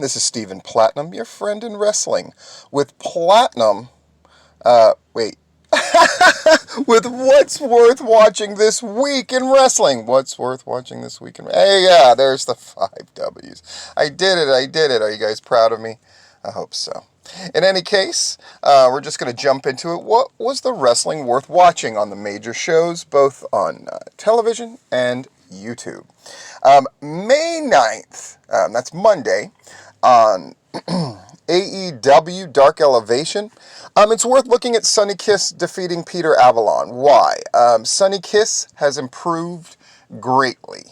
This is Stephen Platinum, your friend in wrestling, with Platinum, wait, with what's worth watching this week in wrestling. What's worth watching this week in Hey, yeah, there's the 5 W's. I did it. Are you guys proud of me? I hope so. In any case, we're just going to jump into it. What was the wrestling worth watching on the major shows, both on television and YouTube? May 9th, that's Monday, on AEW Dark Elevation. It's worth looking at Sonny Kiss defeating Peter Avalon. Why? Sonny Kiss has improved greatly.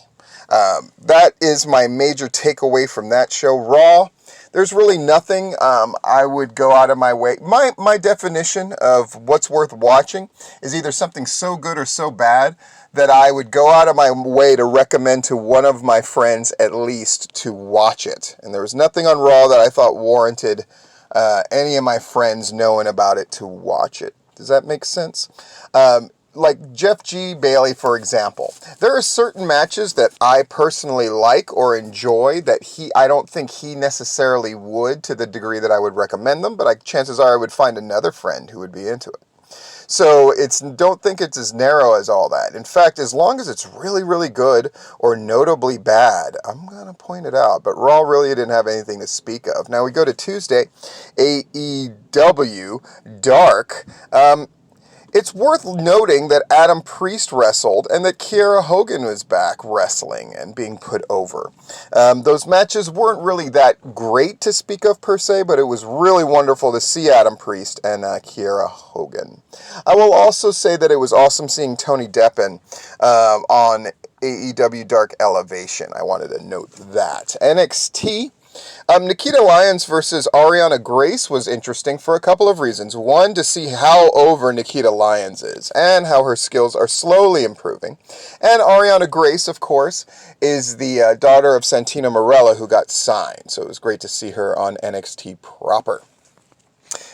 That is my major takeaway from that show. Raw, there's really nothing I would go out of my way. My definition of what's worth watching is either something so good or so bad that I would go out of my way to recommend to one of my friends at least to watch it. And there was nothing on Raw that I thought warranted any of my friends knowing about it to watch it. Does that make sense? Like Jeff G. Bailey, for example. There are certain matches that I personally like or enjoy that I don't think he necessarily would to the degree that I would recommend them, but chances are I would find another friend who would be into it. So don't think it's as narrow as all that. In fact, as long as it's really, really good or notably bad, I'm going to point it out. But Raw really didn't have anything to speak of. Now we go to Tuesday, AEW Dark. It's worth noting that Adam Priest wrestled and that Kiera Hogan was back wrestling and being put over. Those matches weren't really that great to speak of per se, but it was really wonderful to see Adam Priest and Kiera Hogan. I will also say that it was awesome seeing Tony Deppen on AEW Dark Elevation. I wanted to note that. NXT. Nikita Lyons versus Ariana Grace was interesting for a couple of reasons. One, to see how over Nikita Lyons is and how her skills are slowly improving. And Ariana Grace, of course, is the daughter of Santino Marella, who got signed. So it was great to see her on NXT proper.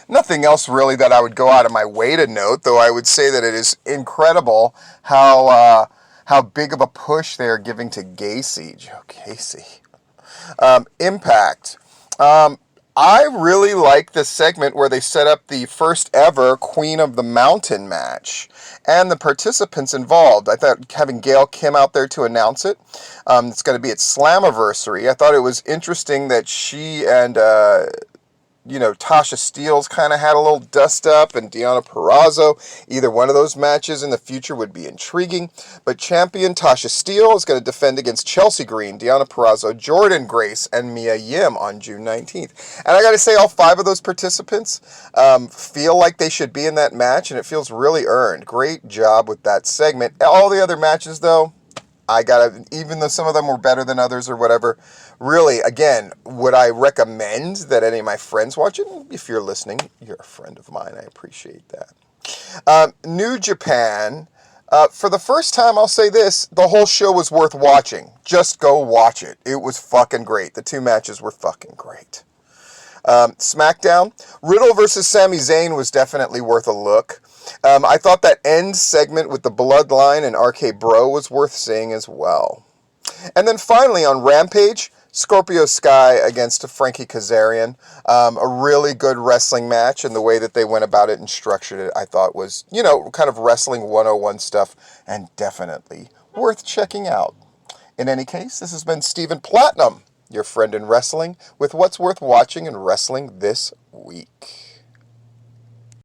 Nothing else really that I would go out of my way to note, though I would say that it is incredible how big of a push they are giving to Gacy. Joe Gacy. Impact. I really like the segment where they set up the first ever Queen of the Mountain match and the participants involved. I thought having Gail Kim out there to announce it, it's going to be at Slammiversary. I thought it was interesting that she and Tasha Steelz kind of had a little dust up, and Deonna Purrazzo. Either one of those matches in the future would be intriguing. But champion Tasha Steelz is going to defend against Chelsea Green, Deonna Purrazzo, Jordan Grace, and Mia Yim on June 19th. And I got to say, all 5 of those participants feel like they should be in that match, and it feels really earned. Great job with that segment. All the other matches, though, even though some of them were better than others or whatever, really, again, would I recommend that any of my friends watch it? If you're listening, you're a friend of mine. I appreciate that. New Japan. For the first time, I'll say this, the whole show was worth watching. Just go watch it. It was fucking great. The 2 matches were fucking great. Smackdown. Riddle versus Sami Zayn was definitely worth a look. I thought that end segment with the Bloodline and RK Bro was worth seeing as well. And then finally on Rampage, Scorpio Sky against Frankie Kazarian. A really good wrestling match, and the way that they went about it and structured it, I thought was, kind of wrestling 101 stuff, and definitely worth checking out. In any case, this has been Stephen Platinum, your friend in wrestling, with what's worth watching in wrestling this week.